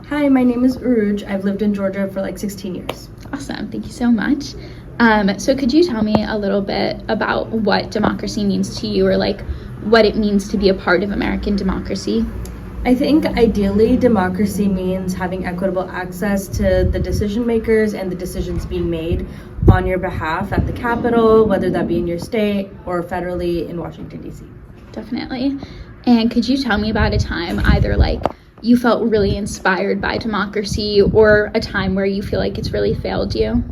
Hi, my name is Uruj. I've lived in Georgia for like 16 years. Awesome. Thank you so much. So could you tell me a little bit about what democracy means to you, or like what it means to be a part of American democracy? I think ideally democracy means having equitable access to the decision makers and the decisions being made on your behalf at the Capitol, whether that be in your state or federally in Washington, D.C. Definitely. And could you tell me about a time either like you felt really inspired by democracy or a time where you feel like it's really failed you?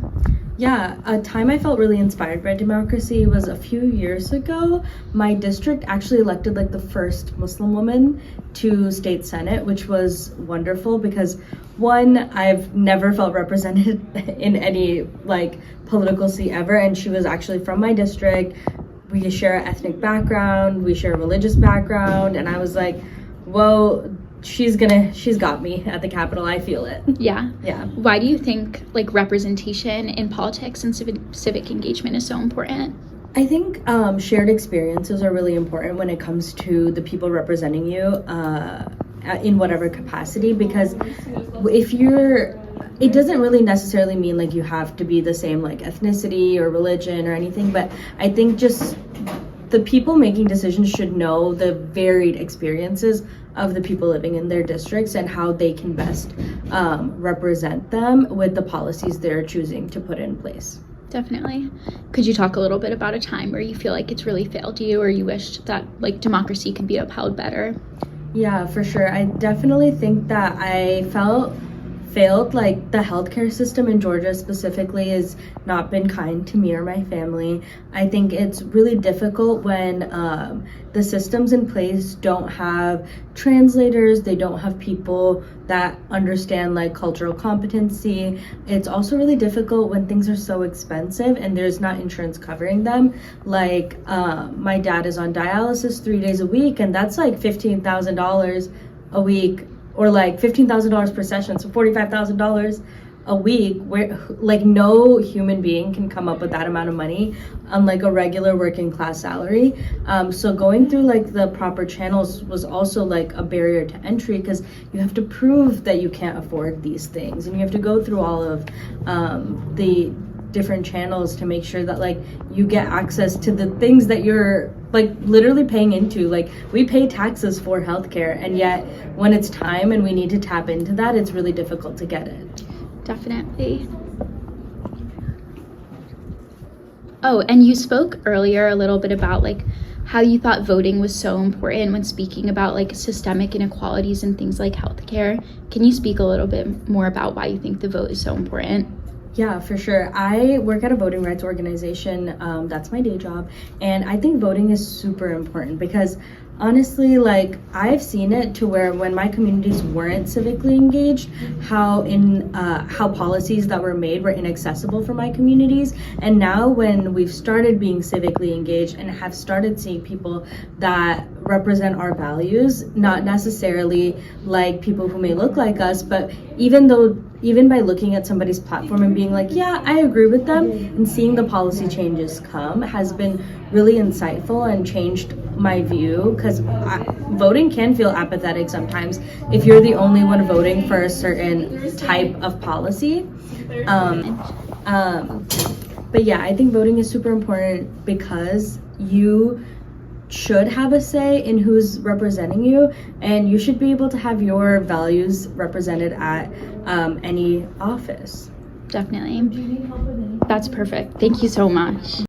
Yeah, a time I felt really inspired by democracy was a few years ago. My district actually elected like the first Muslim woman to state senate, which was wonderful because one, I've never felt represented in any like political seat ever, and she was actually from my district. We share an ethnic background, we share a religious background, and I was like, whoa, she's got me at the Capitol. I feel it. Yeah. Yeah. Why do you think like representation in politics and civic engagement is so important? I think shared experiences are really important when it comes to the people representing you in whatever capacity, because it doesn't really necessarily mean like you have to be the same like ethnicity or religion or anything, but I think just the people making decisions should know the varied experiences of the people living in their districts and how they can best represent them with the policies they're choosing to put in place. Definitely. Could you talk a little bit about a time where you feel like it's really failed you, or you wished that like democracy could be upheld better? Yeah, for sure. I definitely think that I failed, like the healthcare system in Georgia specifically has not been kind to me or my family. I think it's really difficult when the systems in place don't have translators, they don't have people that understand like cultural competency. It's also really difficult when things are so expensive and there's not insurance covering them. Like my dad is on dialysis 3 days a week, and that's like $15,000 a week, or like $15,000 per session, so $45,000 a week, where like no human being can come up with that amount of money on like a regular working class salary. So going through like the proper channels was also like a barrier to entry, because you have to prove that you can't afford these things, and you have to go through all of the different channels to make sure that like you get access to the things that you're like literally paying into. Like we pay taxes for healthcare, and yet when it's time and we need to tap into that, it's really difficult to get it. Definitely. Oh, and you spoke earlier a little bit about like how you thought voting was so important when speaking about like systemic inequalities and things like healthcare. Can you speak a little bit more about why you think the vote is so important? Yeah, for sure. I work at a voting rights organization. That's my day job. And I think voting is super important because honestly, like I've seen it to where when my communities weren't civically engaged, how policies that were made were inaccessible for my communities. And now when we've started being civically engaged and have started seeing people that represent our values, not necessarily like people who may look like us, but even by looking at somebody's platform and being like, yeah, I agree with them, and seeing the policy changes come has been really insightful and changed my view, because voting can feel apathetic sometimes if you're the only one voting for a certain type of policy. But yeah, I think voting is super important because you should have a say in who's representing you, and you should be able to have your values represented at any office. Definitely. That's perfect. Thank you so much.